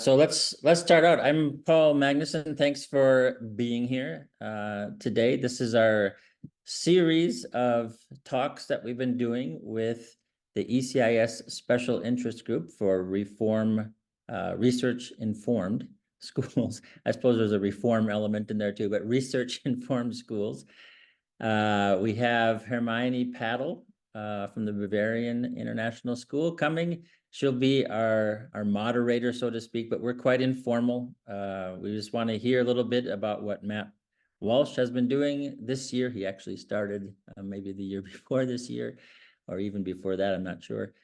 So let's start out. I'm Paul Magnuson. Thanks for being here today. This is our series of talks that we've been doing with the ECIS Special Interest Group for Reform Research-Informed Schools. I suppose there's a reform element in there too, but research-informed schools. We have Hermione Paddle from the Bavarian International School coming. She'll be our moderator, so to speak, but we're quite informal. We just want to hear a little bit about what Matt Walsh has been doing this year. He actually started maybe the year before this year, or even before that, I'm not sure.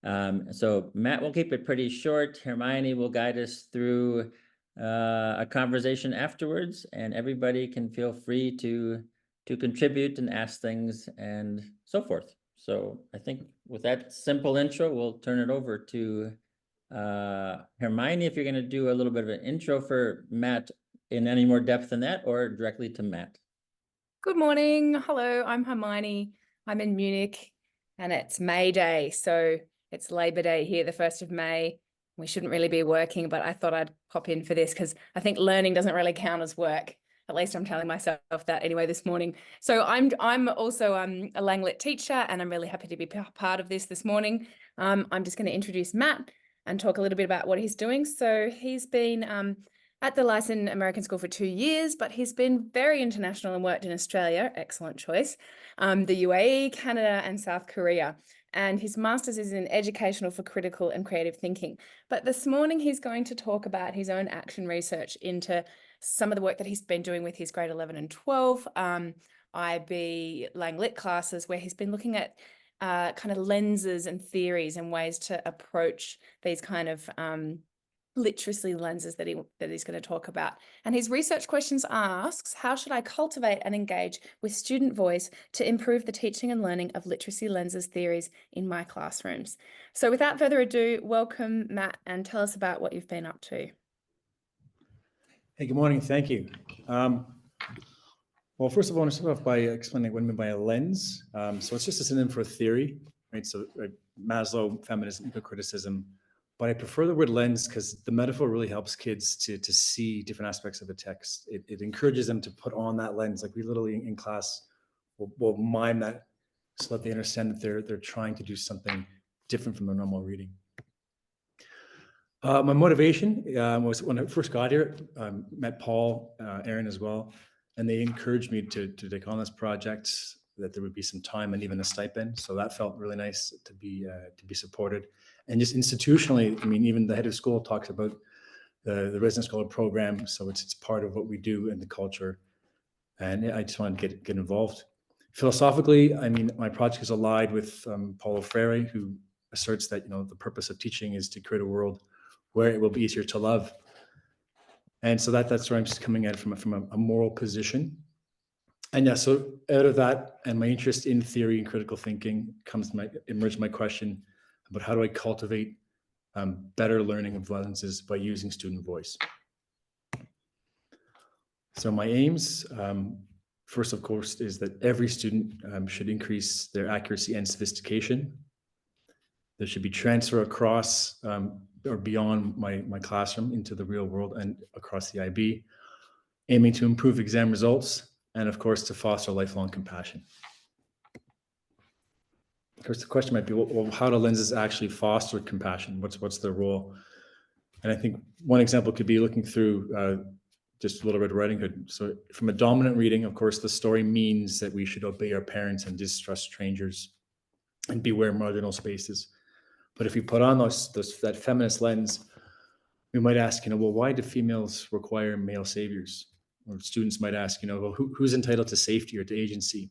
So Matt will keep it pretty short. Hermione will guide us through a conversation afterwards, and everybody can feel free to contribute and ask things and so forth. So I think with that simple intro, we'll turn it over to Hermione, if you're going to do a little bit of an intro for Matt in any more depth than that, or directly to Matt. Good morning. Hello, I'm Hermione. I'm in Munich and it's May Day. So it's Labor Day here, the 1st of May. We shouldn't really be working, but I thought I'd pop in for this because I think learning doesn't really count as work. At least I'm telling myself that anyway this morning. So I'm also a Langlet teacher, and I'm really happy to be part of this morning. I'm just going to introduce Matt and talk a little bit about what he's doing. So he's been at the Leysin American School for 2 years, but he's been very international and worked in Australia, excellent choice, the UAE, Canada, and South Korea. And his master's is in educational for critical and creative thinking. But this morning, he's going to talk about his own action research into some of the work that he's been doing with his grade 11 and 12 IB Langlit classes, where he's been looking at kind of lenses and theories and ways to approach these kind of literacy lenses that he's going to talk about. And his research questions asks, how should I cultivate and engage with student voice to improve the teaching and learning of literacy lenses theories in my classrooms? So without further ado, welcome Matt, and tell us about what you've been up to. Hey, good morning. Thank you. Well, first of all, I want to start off by explaining what I mean by a lens. So it's just a synonym for a theory, right? So Maslow, feminism, eco-criticism. But I prefer the word lens because the metaphor really helps kids to see different aspects of the text. It encourages them to put on that lens. Like we literally in class will mime that so that they understand that they're trying to do something different from their normal reading. My motivation was when I first got here, met Paul, Aaron as well, and they encouraged me to take on this project, that there would be some time and even a stipend. So that felt really nice to be supported. And just institutionally, I mean, even the head of school talks about the resident scholar program. So it's part of what we do in the culture. And I just wanted to get involved. Philosophically, I mean, my project is allied with Paulo Freire, who asserts that, the purpose of teaching is to create a world where it will be easier to love. And so that's where I'm just coming at it from a moral position. And yeah, so out of that and my interest in theory and critical thinking emerged my question about how do I cultivate better learning of lenses by using student voice. So my aims, first, of course, is that every student should increase their accuracy and sophistication. There should be transfer across or beyond my classroom into the real world and across the IB, aiming to improve exam results and, of course, to foster lifelong compassion. Of course, the question might be, well, how do lenses actually foster compassion? What's their role? And I think one example could be looking through just a little bit of Riding Hood. So from a dominant reading, of course, the story means that we should obey our parents and distrust strangers and beware marginal spaces. But if we put on that feminist lens, we might ask, well, why do females require male saviors? Or students might ask, well, who's entitled to safety or to agency?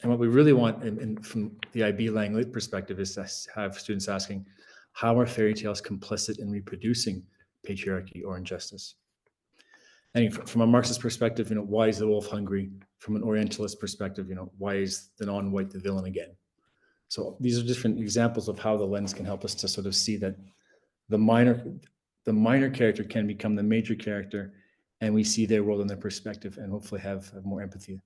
And what we really want from the IB Langlit perspective is to have students asking, how are fairy tales complicit in reproducing patriarchy or injustice? And from a Marxist perspective, why is the wolf hungry? From an Orientalist perspective, why is the non-white the villain again? So these are different examples of how the lens can help us to sort of see that the minor character can become the major character, and we see their role and their perspective and hopefully have more empathy.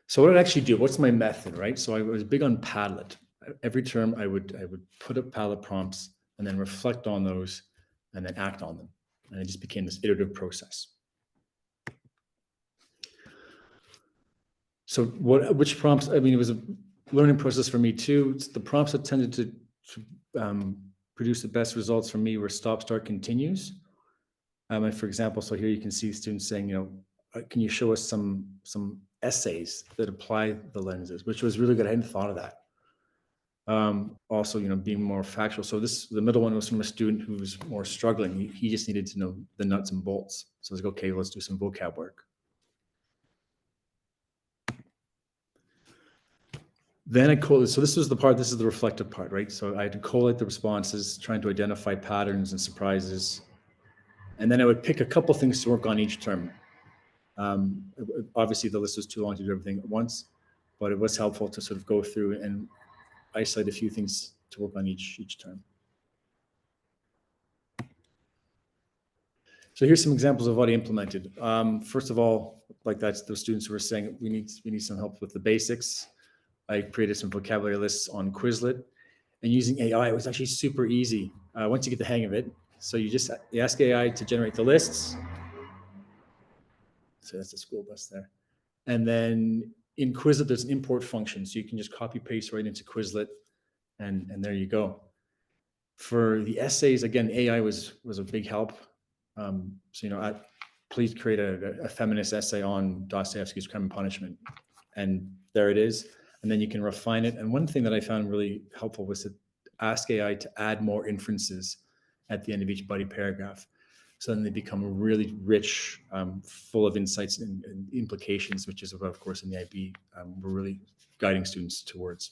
So what did I actually do? What's my method, right? So I was big on Padlet. Every term I would put up Padlet prompts and then reflect on those, and then act on them. And it just became this iterative process. So which prompts, I mean, it was a learning process for me too. It's the prompts that tended to produce the best results for me were stop, start, continues. And for example, so here you can see students saying, can you show us some essays that apply the lenses, which was really good. I hadn't thought of that. Also, being more factual. So the middle one was from a student who was more struggling. He just needed to know the nuts and bolts. So I was like, okay, let's do some vocab work. Then so this is the reflective part, right? So I had to collate the responses, trying to identify patterns and surprises. And then I would pick a couple things to work on each term. Obviously the list was too long to do everything at once, but it was helpful to sort of go through and isolate a few things to work on each term. So here's some examples of what I implemented. First of all, like those students who were saying we need some help with the basics. I created some vocabulary lists on Quizlet, and using AI, it was actually super easy once you get the hang of it. So you ask AI to generate the lists. So that's the school bus there. And then in Quizlet, there's an import function. So you can just copy paste right into Quizlet, and there you go. For the essays, again, AI was a big help. Please create a feminist essay on Dostoevsky's Crime and Punishment. And there it is. And then you can refine it. And one thing that I found really helpful was to ask AI to add more inferences at the end of each buddy paragraph. So then they become really rich, full of insights and implications, which is, of course, in the IB, we're really guiding students towards.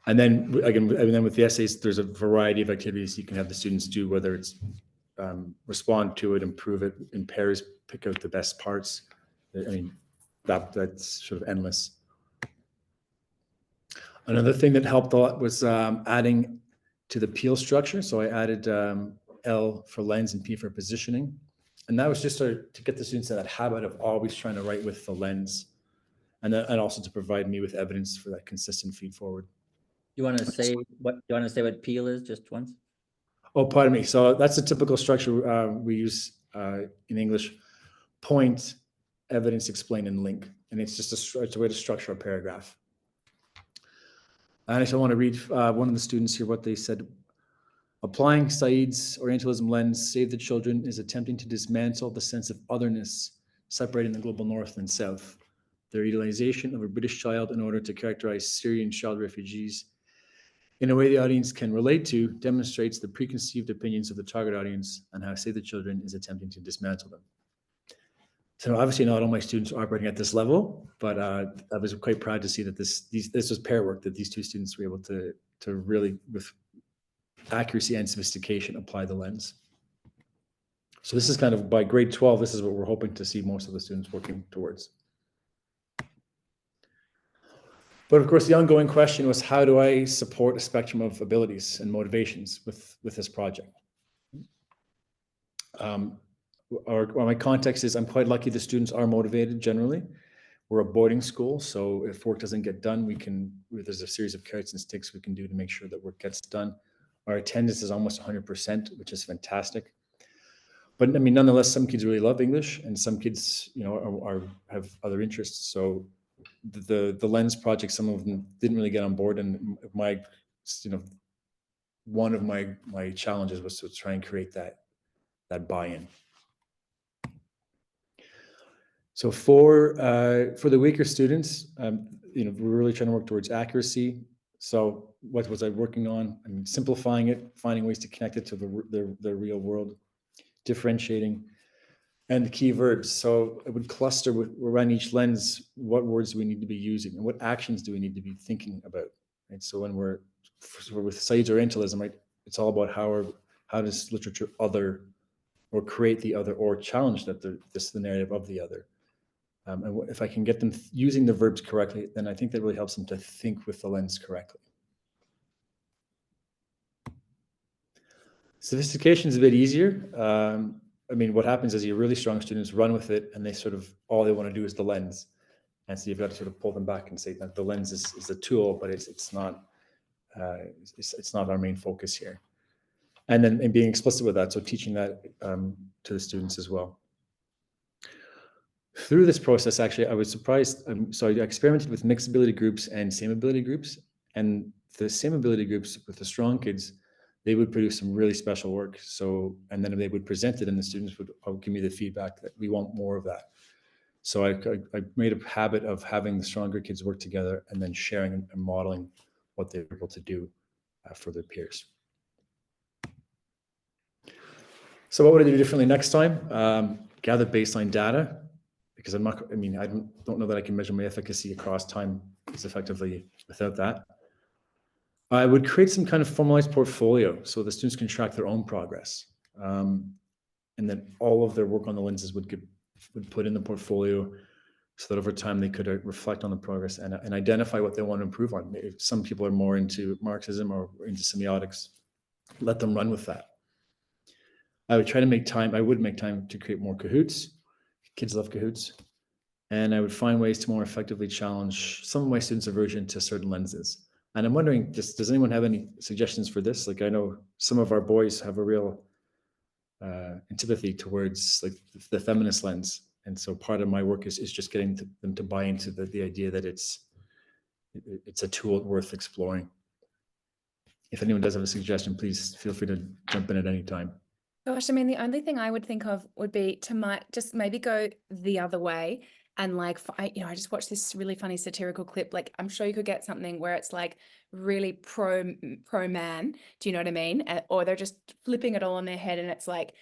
And then again, with the essays, there's a variety of activities you can have the students do, whether it's respond to it, improve it in pairs, pick out the best parts. I mean, that's sort of endless. Another thing that helped a lot was adding to the peel structure. So I added L for lens and P for positioning. And that was just to get the students in that habit of always trying to write with the lens, and also to provide me with evidence for that consistent feed forward. You want to say what peel is just once? Oh, pardon me. So that's a typical structure we use in English: point, evidence, explain, and link. And it's just it's a way to structure a paragraph. And I just want to read one of the students here, what they said. Applying Said's Orientalism lens, Save the Children is attempting to dismantle the sense of otherness separating the global north and south. Their utilization of a British child in order to characterize Syrian child refugees in a way the audience can relate to demonstrates the preconceived opinions of the target audience and how Save the Children is attempting to dismantle them. So obviously not all my students are operating at this level, but I was quite proud to see that this was pair work, that these two students were able to really, with accuracy and sophistication, apply the lens. So this is kind of by grade 12, this is what we're hoping to see most of the students working towards. But of course, the ongoing question was, how do I support a spectrum of abilities and motivations with this project? My context is I'm quite lucky the students are motivated generally. We're a boarding school, so if work doesn't get done, there's a series of carrots and sticks we can do to make sure that work gets done. Our attendance is almost 100%, which is fantastic. But I mean, nonetheless, some kids really love English, and some kids, have other interests. So the lens project, some of them didn't really get on board, and one of my challenges was to try and create that buy-in. So for the weaker students, we're really trying to work towards accuracy. So what was I working on? I mean, simplifying it, finding ways to connect it to the real world, differentiating, and the key verbs. So it would cluster around each lens, what words do we need to be using and what actions do we need to be thinking about, right? So when we're with Said's Orientalism, right, it's all about how does literature other or create the other or challenge the narrative of the other. And if I can get them using the verbs correctly, then I think that really helps them to think with the lens correctly. Sophistication is a bit easier. I mean, what happens is your really strong students run with it, and all they want to do is the lens. And so you've got to sort of pull them back and say that the lens is a tool, but it's not it's not our main focus here. And then being explicit with that, so teaching that to the students as well. Through this process, actually, I was surprised. So I experimented with mixed ability groups and same ability groups. And the same ability groups with the strong kids, they would produce some really special work. So, and then they would present it and the students would give me the feedback that we want more of that. So I made a habit of having the stronger kids work together and then sharing and modeling what they're able to do for their peers. So what would I do differently next time? Gather baseline data, because I don't know that I can measure my efficacy across time as effectively without that. I would create some kind of formalized portfolio so the students can track their own progress. And then all of their work on the lenses would put in the portfolio so that over time they could reflect on the progress and identify what they want to improve on. If some people are more into Marxism or into semiotics, let them run with that. I would try to make time to create more Kahoots. Kids love Kahoots. And I would find ways to more effectively challenge some of my students' aversion to certain lenses. And I'm wondering, does anyone have any suggestions for this? Like, I know some of our boys have a real antipathy towards like the feminist lens. And so part of my work is just getting them to buy into the idea that it's a tool worth exploring. If anyone does have a suggestion, please feel free to jump in at any time. Gosh, I mean, the only thing I would think of would be to just maybe go the other way. And like, I just watched this really funny satirical clip. Like, I'm sure you could get something where it's like really pro man. Do you know what I mean? Or they're just flipping it all on their head, and it's like,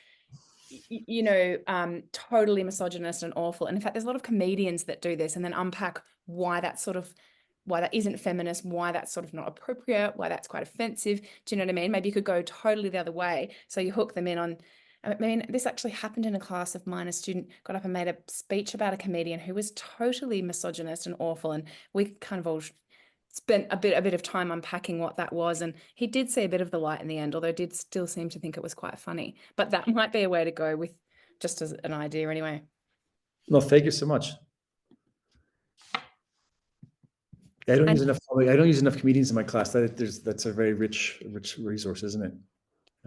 totally misogynist and awful. And in fact, there's a lot of comedians that do this and then unpack why that isn't feminist, why that's sort of not appropriate, why that's quite offensive. Do you know what I mean? Maybe you could go totally the other way. So you hook them in on. I mean, this actually happened in a class of mine. A student got up and made a speech about a comedian who was totally misogynist and awful. And we kind of all spent a bit of time unpacking what that was. And he did see a bit of the light in the end, although did still seem to think it was quite funny. But that might be a way to go with, just as an idea anyway. No, thank you so much. I don't use enough comedians in my class. That's a very rich resource, isn't it?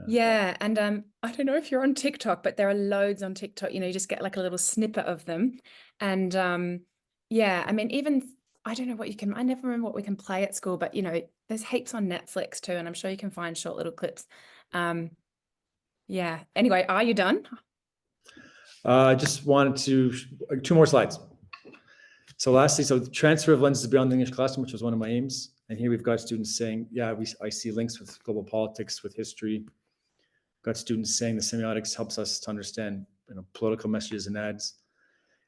Yeah, and I don't know if you're on TikTok, but there are loads on TikTok. You just get like a little snippet of them, and yeah, I mean, even I don't know what you can. I never remember what we can play at school, but there's heaps on Netflix too, and I'm sure you can find short little clips. Yeah. Anyway, are you done? I just wanted to 2 more slides. So lastly, the transfer of lenses beyond the English classroom, which was one of my aims. And here we've got students saying, yeah, I see links with global politics, with history. Got students saying the semiotics helps us to understand political messages and ads.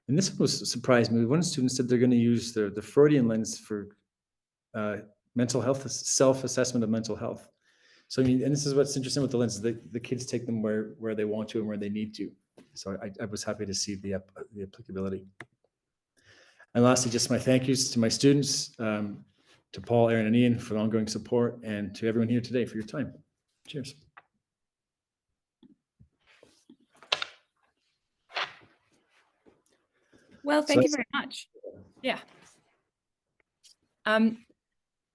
And this was surprised me. One student said they're going to use the Freudian lens for mental health, self-assessment of mental health. So I mean, and this is what's interesting with the lenses, the kids take them where they want to and where they need to. So I was happy to see the applicability. And lastly, just my thank yous to my students, to Paul, Aaron, and Ian for the ongoing support, and to everyone here today for your time. Cheers. Well, thank you very much. Yeah.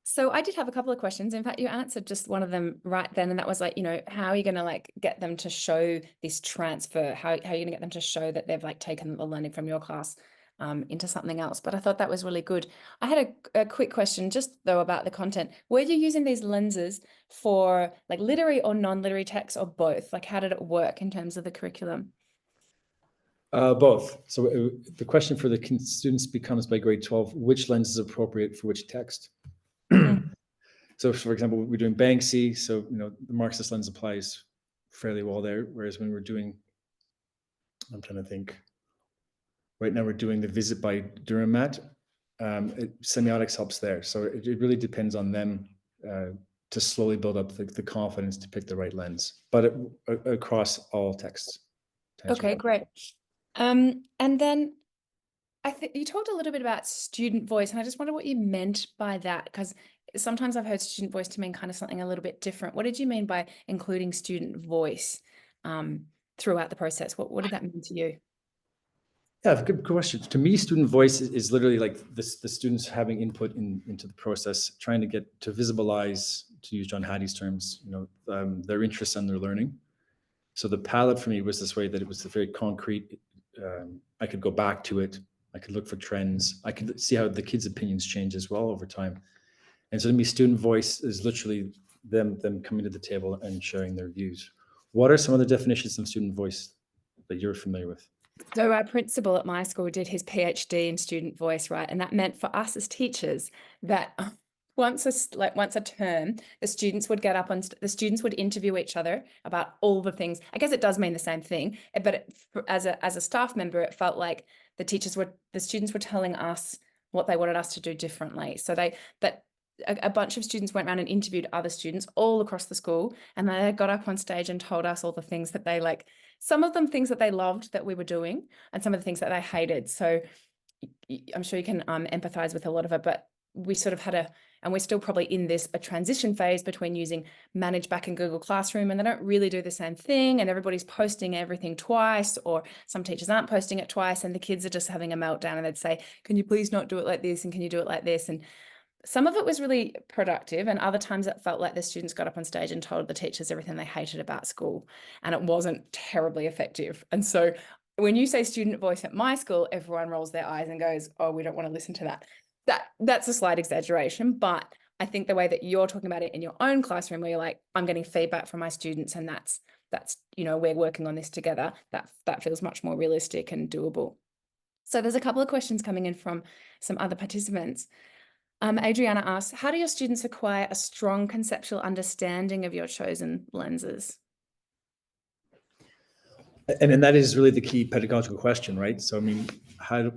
So I did have a couple of questions. In fact, you answered just one of them right then, and that was like, how are you going to like get them to show this transfer? How are you going to get them to show that they've like taken the learning from your class into something else? But I thought that was really good. I had a quick question just though about the content. Were you using these lenses for like literary or non-literary texts, or both? Like, how did it work in terms of the curriculum? Both. So the question for the students becomes by grade 12, which lens is appropriate for which text? So for example, we're doing Banksy. So, the Marxist lens applies fairly well there. Whereas when we're doing, I'm trying to think, right now we're doing The Visit by Dürrenmatt. Semiotics helps there. So it really depends on them to slowly build up the confidence to pick the right lens, but across all texts. Okay, great. And then I think you talked a little bit about student voice, and I just wonder what you meant by that, because sometimes I've heard student voice to mean kind of something a little bit different. What did you mean by including student voice throughout the process? What did that mean to you? Yeah, good question. To me, student voice is literally like the students having input into the process, trying to get to visibilize, to use John Hattie's terms, their interests and their learning. So the palette for me was this way that it was very concrete. I could go back to it. I could look for trends. I could see how the kids' opinions change as well over time. And so to me, student voice is literally them coming to the table and sharing their views. What are some of the definitions of student voice that you're familiar with? So our principal at my school did his PhD in student voice, right? And that meant for us as teachers that once a term, the students would get up and the students would interview each other about all the things. I guess it does mean the same thing, but as a staff member, it felt like the students were telling us what they wanted us to do differently. So a bunch of students went around and interviewed other students all across the school, and they got up on stage and told us all the things that they like. Some of them things that they loved that we were doing, and some of the things that they hated. So I'm sure you can empathize with a lot of it, but we sort of and we're still probably in a transition phase between using Manage back in Google Classroom, and they don't really do the same thing, and everybody's posting everything twice, or some teachers aren't posting it twice, and the kids are just having a meltdown, and they'd say, can you please not do it like this, and can you do it like this? And some of it was really productive, and other times it felt like the students got up on stage and told the teachers everything they hated about school, and it wasn't terribly effective. And so when you say student voice at my school, everyone rolls their eyes and goes, oh, we don't want to listen to that. That's a slight exaggeration, but I think the way that you're talking about it in your own classroom, where you're like, I'm getting feedback from my students, and that's we're working on this together, that feels much more realistic and doable. So there's a couple of questions coming in from some other participants. Adriana asks, how do your students acquire a strong conceptual understanding of your chosen lenses? And that is really the key pedagogical question, right? So, I mean, how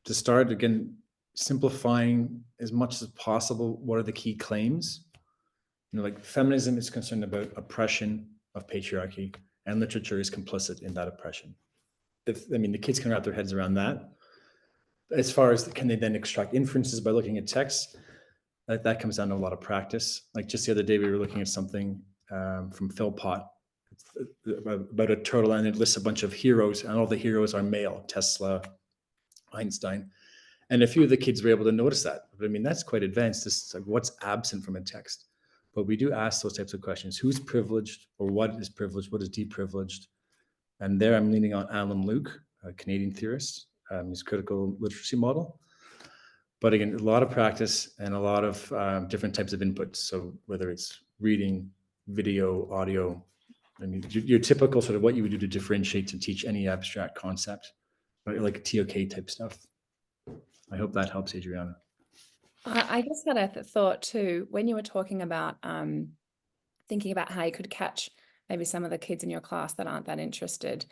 to start, again, simplifying as much as possible, what are the key claims? Like feminism is concerned about oppression of patriarchy, and literature is complicit in that oppression. The kids can wrap their heads around that. As far as can they then extract inferences by looking at text, that comes down to a lot of practice. Like just the other day, we were looking at something from Philpott about a turtle, and it lists a bunch of heroes, and all the heroes are male: Tesla, Einstein. And a few of the kids were able to notice that. But I mean, that's quite advanced. This is like what's absent from a text. But we do ask those types of questions. Who's privileged, or what is privileged? What is deprivileged? And there I'm leaning on Alan Luke, a Canadian theorist, his critical literacy model. But again, a lot of practice and a lot of different types of inputs. So whether it's reading, video, audio, I mean, your typical sort of what you would do to differentiate to teach any abstract concept, right? Like TOK type stuff. I hope that helps, Adriana. I just had a thought too, when you were talking about thinking about how you could catch maybe some of the kids in your class that aren't that interested.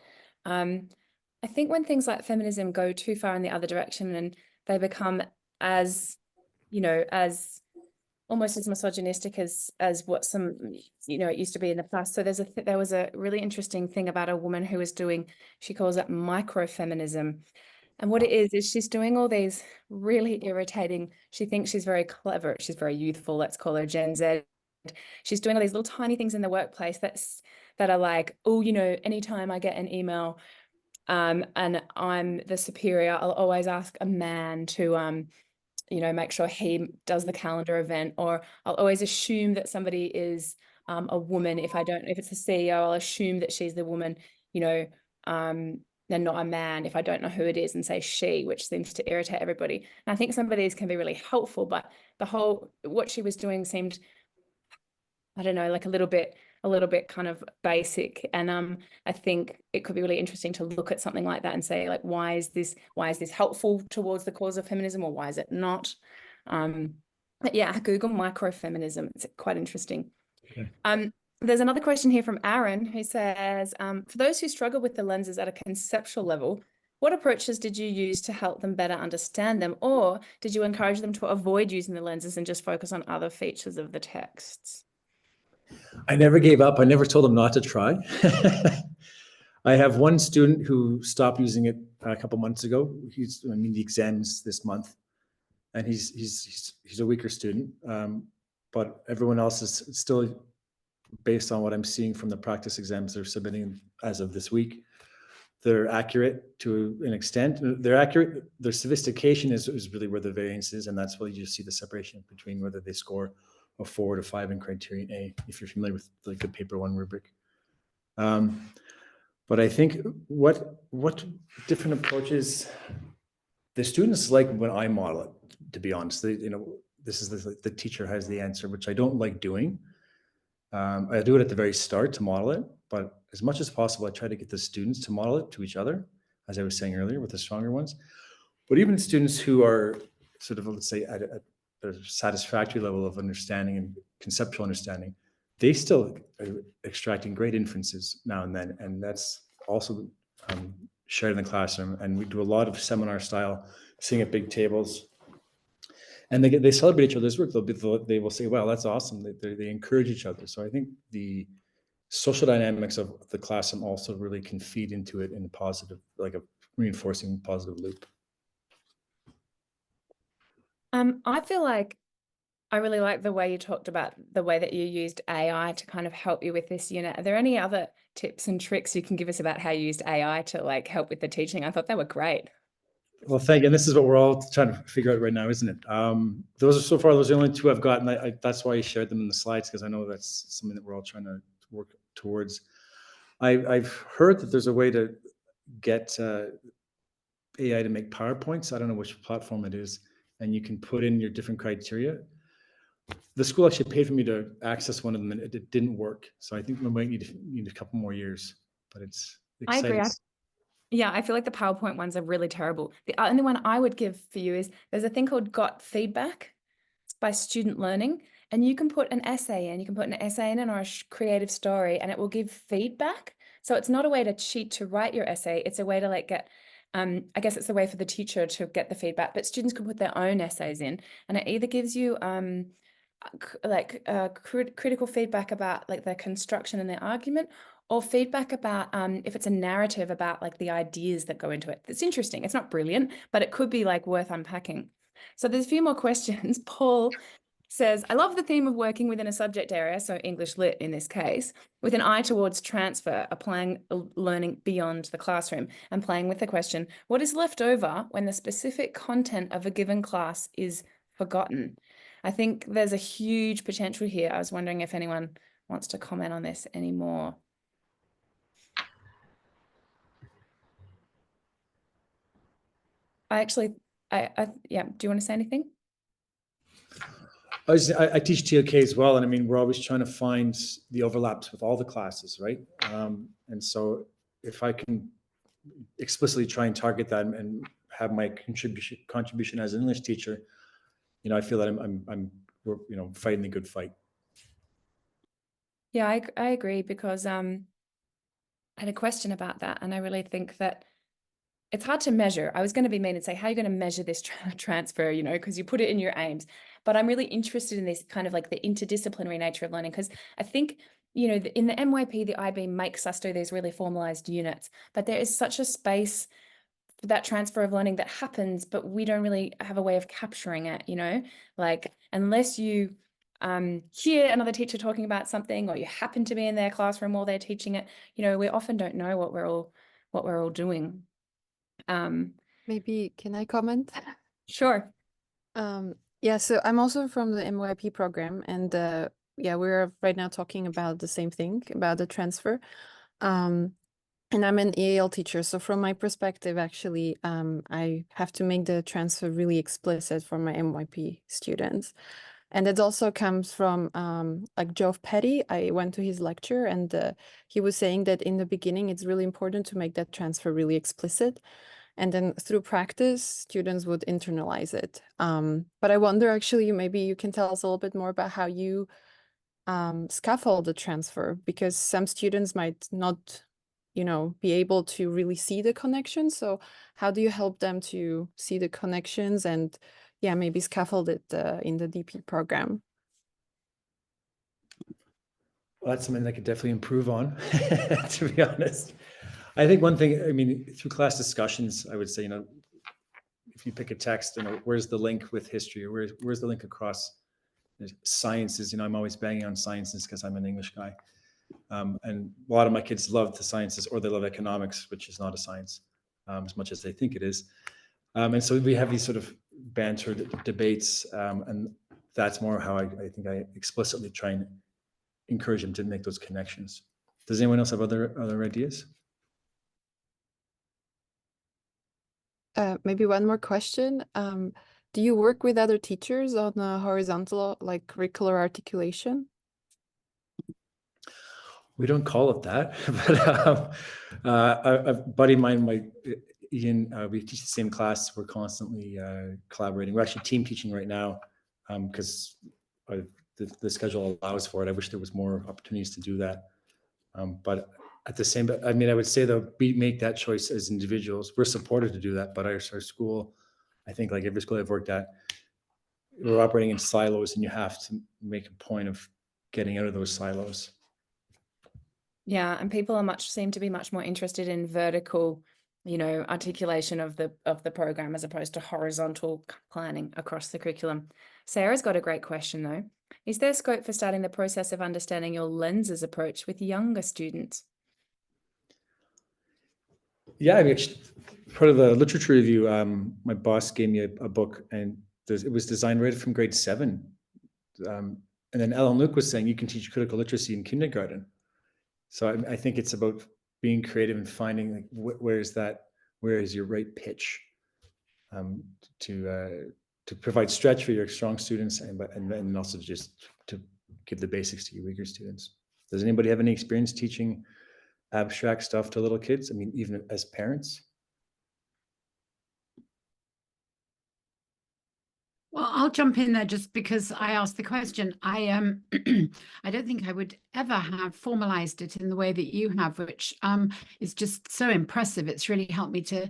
I think when things like feminism go too far in the other direction, and they become as almost as misogynistic as what some, it used to be in the past. So there was a really interesting thing about a woman who was doing, she calls it microfeminism. And what it is she's doing all these really irritating, she thinks she's very clever, she's very youthful, let's call her Gen Z. She's doing all these little tiny things in the workplace that are like, oh, anytime I get an email and I'm the superior, I'll always ask a man to make sure he does the calendar event, or I'll always assume that somebody is a woman. If it's a CEO, I'll assume that she's the woman, and not a man if I don't know who it is, and say she, which seems to irritate everybody. And I think some of these can be really helpful, but what she was doing seemed, I don't know, like a little bit kind of basic. And I think it could be really interesting to look at something like that and say, like, why is this helpful towards the cause of feminism, or why is it not? But yeah, Google microfeminism. It's quite interesting. Okay. There's another question here from Aaron, who says, for those who struggle with the lenses at a conceptual level, what approaches did you use to help them better understand them? Or did you encourage them to avoid using the lenses and just focus on other features of the texts? I never gave up. I never told them not to try. I have one student who stopped using it a couple months ago. The exams this month, and he's a weaker student. But everyone else is still, based on what I'm seeing from the practice exams they're submitting as of this week, They're accurate to an extent. They're accurate. Their sophistication is really where the variance is, and that's where you see the separation between whether they score a 4 to 5 in criterion A, if you're familiar with like the paper 1 rubric. But I think what different approaches the students like when I model it, to be honest. This is the teacher has the answer, which I don't like doing. I do it at the very start to model it, but as much as possible, I try to get the students to model it to each other, as I was saying earlier, with the stronger ones. But even students who are sort of, let's say, at a satisfactory level of understanding and conceptual understanding, they still are extracting great inferences now and then. And that's also shared in the classroom. And we do a lot of seminar style, sitting at big tables. And they celebrate each other's work. They will say, "Wow, that's awesome." They encourage each other. So I think the social dynamics of the classroom also really can feed into it in a positive, like a reinforcing positive loop. I feel like I really like the way you talked about the way that you used AI to kind of help you with this unit. Are there any other tips and tricks you can give us about how you used AI to like help with the teaching? I thought they were great. Well, thank you. And this is what we're all trying to figure out right now, isn't it? Those are the only two I've gotten. That's why I shared them in the slides, because I know that's something that we're all trying to work towards. I've heard that there's a way to get AI to make PowerPoints. I don't know which platform it is, and you can put in your different criteria. The school actually paid for me to access one of them, and it didn't work. So I think we might need a couple more years, but it's exciting. I agree. Yeah, I feel like the PowerPoint ones are really terrible. The only one I would give for you is there's a thing called Got Feedback. It's by Student Learning, and you can put an essay in. You can put an essay in or a creative story, and it will give feedback. So it's not a way to cheat to write your essay. It's a way to like get, I guess it's a way for the teacher to get the feedback, but students can put their own essays in, and it either gives you critical feedback about like their construction and their argument, or feedback about if it's a narrative about like the ideas that go into it. It's interesting. It's not brilliant, but it could be like worth unpacking. So there's a few more questions. Paul says, I love the theme of working within a subject area, so English Lit in this case, with an eye towards transfer, applying learning beyond the classroom, and playing with the question, what is left over when the specific content of a given class is forgotten? I think there's a huge potential here. I was wondering if anyone wants to comment on this anymore. Yeah, do you want to say anything? I teach TOK as well, and I mean, we're always trying to find the overlaps with all the classes, right? And so if I can explicitly try and target that and have my contribution as an English teacher, I feel that we're fighting the good fight. Yeah, I agree, because I had a question about that, and I really think that it's hard to measure. I was going to be mean and say, how are you going to measure this transfer, because you put it in your aims. But I'm really interested in this kind of like the interdisciplinary nature of learning, because I think, in the MYP, the IB makes us do these really formalized units, but there is such a space for that transfer of learning that happens, but we don't really have a way of capturing it, like unless you hear another teacher talking about something, or you happen to be in their classroom while they're teaching it, we often don't know what we're all doing. Maybe can I comment? Sure. Yeah, so I'm also from the MYP program, and we're right now talking about the same thing, about the transfer. And I'm an EAL teacher, so from my perspective, actually, I have to make the transfer really explicit for my MYP students. And it also comes from like Geoff Petty. I went to his lecture, and he was saying that in the beginning, it's really important to make that transfer really explicit. And then through practice, students would internalize it. But I wonder, actually, maybe you can tell us a little bit more about how you scaffold the transfer, because some students might not, be able to really see the connections. So how do you help them to see the connections and, maybe scaffold it in the DP program? Well, that's something I could definitely improve on, to be honest. I think one thing, through class discussions, I would say, if you pick a text, where's the link with history, or where's the link across sciences? I'm always banging on sciences because I'm an English guy. And a lot of my kids love the sciences, or they love economics, which is not a science, as much as they think it is. And so we have these sort of banter debates, and that's more how I think I explicitly try and encourage them to make those connections. Does anyone else have other ideas? Maybe one more question. Do you work with other teachers on horizontal, like curricular articulation? We don't call it that, but a buddy of mine, Ian, we teach the same class. We're constantly collaborating. We're actually team teaching right now because the schedule allows for it. I wish there was more opportunities to do that. But at the same, I mean, I would say though, we make that choice as individuals. We're supported to do that, but our school, I think like every school I've worked at, we're operating in silos, and you have to make a point of getting out of those silos. Yeah, and people seem to be much more interested in vertical, articulation of the program as opposed to horizontal planning across the curriculum. Sarah's got a great question though. Is there scope for starting the process of understanding your lenses approach with younger students? Yeah, I mean, part of the literature review, my boss gave me a book, and it was designed right from grade 7. And then Ellen Luke was saying you can teach critical literacy in kindergarten. So I think it's about being creative and finding like where is your right pitch to provide stretch for your strong students, and then also just to give the basics to your weaker students. Does anybody have any experience teaching abstract stuff to little kids? I mean, even as parents? Well, I'll jump in there just because I asked the question. I I don't think I would ever have formalized it in the way that you have, which is just so impressive. It's really helped me to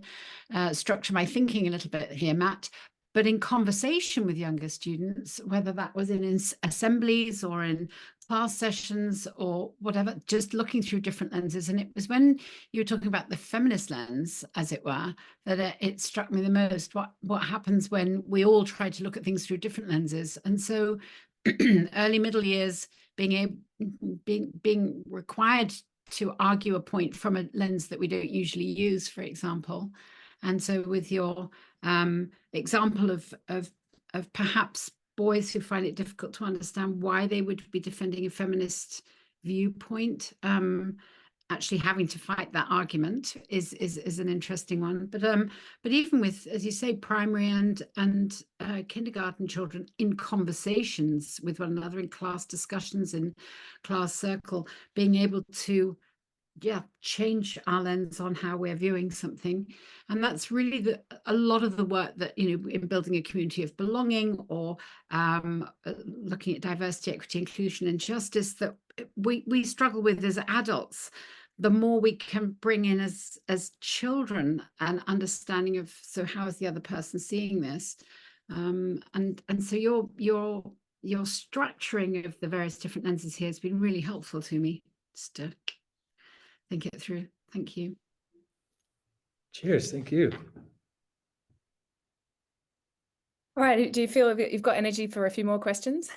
structure my thinking a little bit here, Matt. But in conversation with younger students, whether that was in assemblies or in class sessions or whatever, just looking through different lenses. And it was when you were talking about the feminist lens, as it were, that it struck me the most. What happens when we all try to look at things through different lenses? And so early middle years, being required to argue a point from a lens that we don't usually use, for example. And so with your example of perhaps boys who find it difficult to understand why they would be defending a feminist viewpoint, actually having to fight that argument is an interesting one. But even with, as you say, primary and kindergarten children in conversations with one another, in class discussions, in class circle, being able to change our lens on how we're viewing something. And that's really a lot of the work that, in building a community of belonging, or looking at diversity, equity, inclusion, and justice, that we struggle with as adults. The more we can bring in as children an understanding of, so how is the other person seeing this? And so your structuring of the various different lenses here has been really helpful to me, just to think it through. Thank you. Cheers. Thank you. All right. Do you feel you've got energy for a few more questions?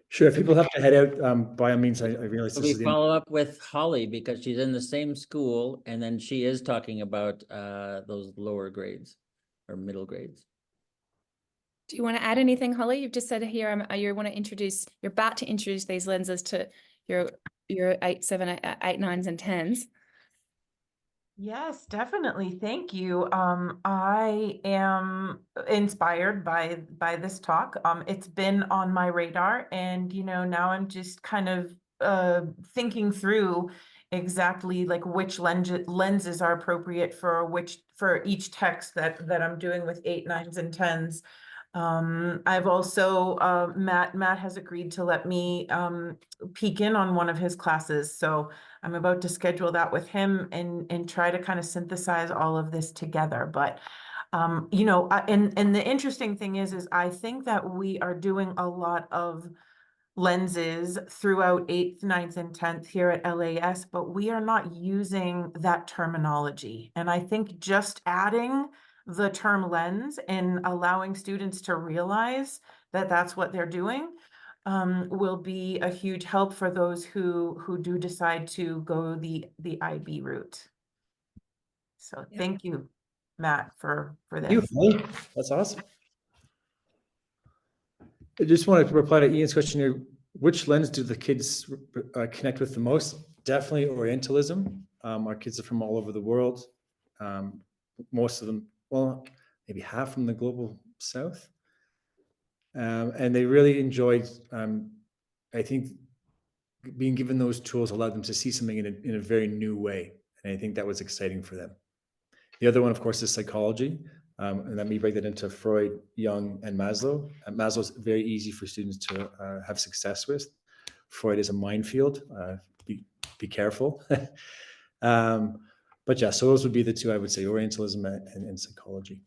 Sure. If people have to head out, by all means, I realize So this we is the follow up with Holly because she's in the same school, and then she is talking about those lower grades or middle grades. Do you want to add anything, Holly? You've just said here you're about to introduce these lenses to your 8, 7, 8, 9s, and 10s. Yes, definitely. Thank you. I am inspired by this talk. It's been on my radar, and now I'm just kind of thinking through exactly like which lenses are appropriate for each text that I'm doing with 8, 9s, and 10s. I've also Matt has agreed to let me peek in on one of his classes, so I'm about to schedule that with him and try to kind of synthesize all of this together. But and the interesting thing is I think that we are doing a lot of lenses throughout 8th, 9th, and 10th here at LAS, but we are not using that terminology. And I think just adding the term lens and allowing students to realize that that's what they're doing will be a huge help for those who do decide to go the IB route. So Yeah. thank you, Matt, for You, this. Holly. That's awesome. I just want to reply to Ian's question here. Which lens do the kids connect with the most? Definitely Orientalism. Our kids are from all over the world. Most of them, well, maybe half from the global south. And they really enjoyed, I think, being given those tools allowed them to see something in a very new way. And I think that was exciting for them. The other one, of course, is psychology. And let me break that into Freud, Jung, and Maslow. Maslow's very easy for students to have success with. Freud is a minefield. Be careful. But yeah, so those would be the two I would say: Orientalism and psychology.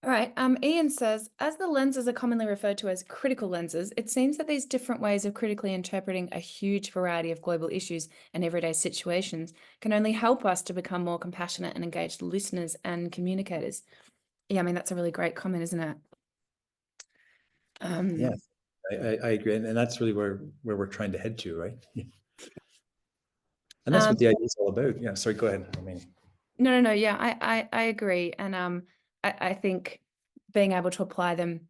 All right. Ian says, as the lenses are commonly referred to as critical lenses, it seems that these different ways of critically interpreting a huge variety of global issues and everyday situations can only help us to become more compassionate and engaged listeners and communicators. Yeah, I mean, that's a really great comment, isn't it? Yeah, I agree. And that's really where we're trying to head to, right? And that's what the idea is all about. Yeah, sorry, go ahead. I mean, No. Yeah, I agree. And I think being able to apply them,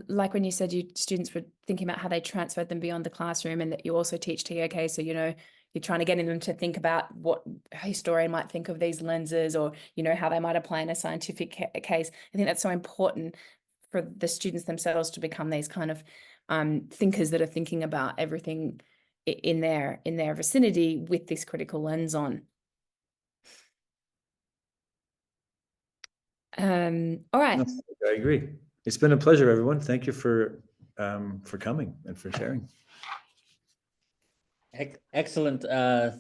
like when you said you students were thinking about how they transferred them beyond the classroom, and that you also teach TOK, so you're trying to get them to think about what a historian might think of these lenses, or how they might apply in a scientific case. I think that's so important for the students themselves to become these kind of thinkers that are thinking about everything in their vicinity with this critical lens on. All right. I agree. It's been a pleasure, everyone. Thank you for coming and for sharing. Excellent.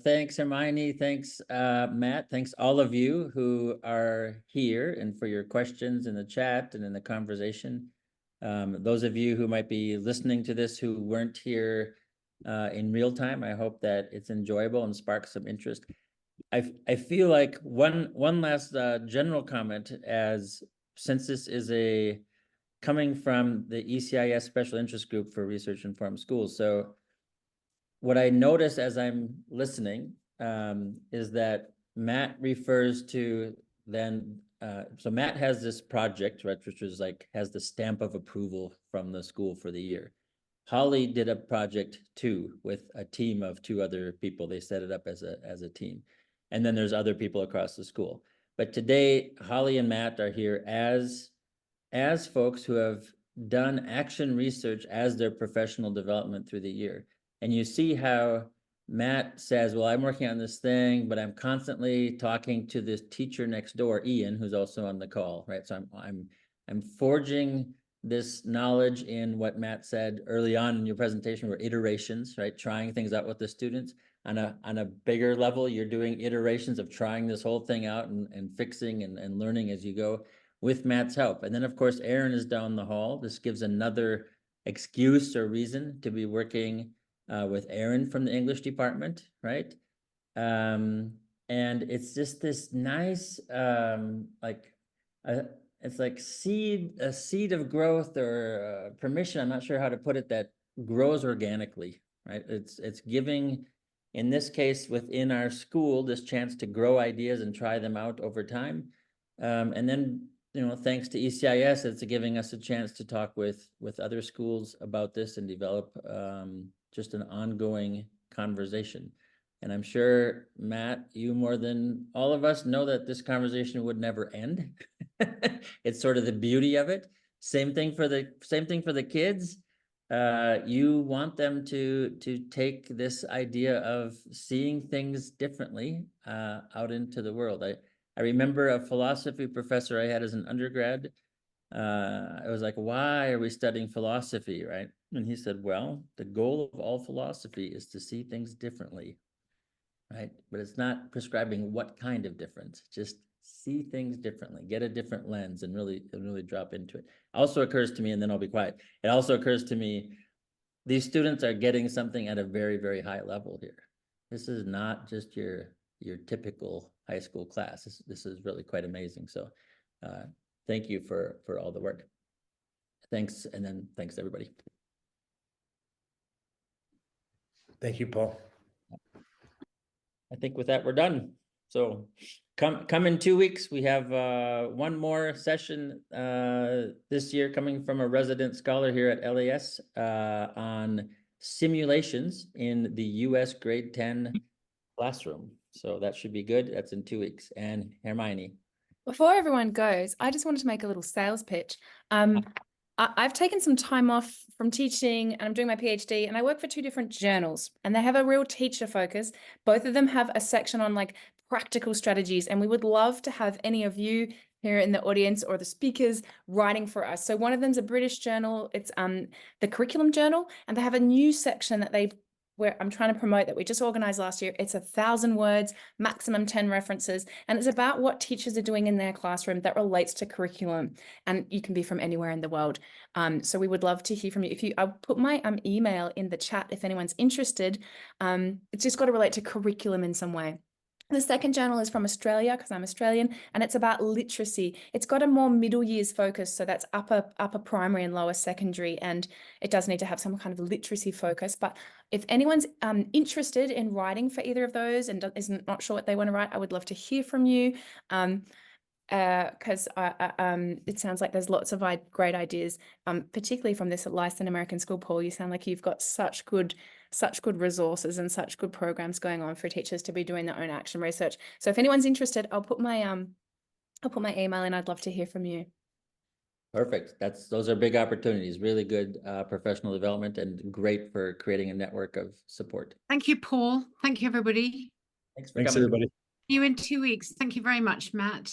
Thanks, Hermione. Thanks, Matt. Thanks all of you who are here and for your questions in the chat and in the conversation. Those of you who might be listening to this who weren't here in real time, I hope that it's enjoyable and sparks some interest. I feel like one last general comment, as since this is coming from the ECIS Special Interest Group for Research Informed Schools. So what I notice as I'm listening is that Matt refers to then, so Matt has this project, right, which was like, has the stamp of approval from the school for the year. Holly did a project too with a team of 2 other people. They set it up as a team. And then there's other people across the school. But today, Holly and Matt are here as folks who have done action research as their professional development through the year. And you see how Matt says, well, I'm working on this thing, but I'm constantly talking to this teacher next door, Ian, who's also on the call, right? So I'm forging this knowledge in what Matt said early on in your presentation were iterations, right? Trying things out with the students. On a bigger level, you're doing iterations of trying this whole thing out and fixing and learning as you go with Matt's help. And then of course, Aaron is down the hall. This gives another excuse or reason to be working with Aaron from the English department, right? And it's just this nice, it's like a seed of growth or permission, I'm not sure how to put it, that grows organically, right? It's giving, in this case, within our school, this chance to grow ideas and try them out over time. And then, thanks to ECIS, it's giving us a chance to talk with other schools about this and develop just an ongoing conversation. And I'm sure, Matt, you more than all of us know that this conversation would never end. It's sort of the beauty of it. Same thing for the kids. You want them to take this idea of seeing things differently out into the world. I remember a philosophy professor I had as an undergrad. I was like, why are we studying philosophy, right? And he said, well, the goal of all philosophy is to see things differently, right? But it's not prescribing what kind of difference, just see things differently, get a different lens and really drop into it. Also occurs to me, and then I'll be quiet. It also occurs to me, these students are getting something at a very, very high level here. This is not just your typical high school class. This is really quite amazing. So thank you for all the work. Thanks, and then thanks everybody. Thank you, Paul. I think with that, we're done. So come in 2 weeks. We have one more session this year coming from a resident scholar here at LAS on simulations in the US grade 10 classroom. So that should be good. That's in 2 weeks. And Hermione. Before everyone goes, I just wanted to make a little sales pitch. I've taken some time off from teaching and I'm doing my PhD, and I work for 2 different journals and they have a real teacher focus. Both of them have a section on like practical strategies, and we would love to have any of you here in the audience or the speakers writing for us. So one of them's a British journal. It's the Curriculum Journal, and they have a new section that where I'm trying to promote that we just organized last year. It's 1,000 words, maximum 10 references, and it's about what teachers are doing in their classroom that relates to curriculum. And you can be from anywhere in the world. So we would love to hear from you. I'll put my email in the chat if anyone's interested. It's just got to relate to curriculum in some way. The second journal is from Australia because I'm Australian, and it's about literacy. It's got a more middle years focus, so that's upper primary and lower secondary, and it does need to have some kind of literacy focus. But if anyone's interested in writing for either of those and is not sure what they want to write, I would love to hear from you. Because it sounds like there's lots of great ideas, particularly from this Leysin American School, Paul. You sound like you've got such good resources and such good programs going on for teachers to be doing their own action research. So if anyone's interested, I'll put my email in. I'd love to hear from you. Perfect. Those are big opportunities, really good professional development, and great for creating a network of support. Thank you, Paul. Thank you, everybody. Thanks for Thanks, coming. everybody. See you in 2 weeks. Thank you very much, Matt.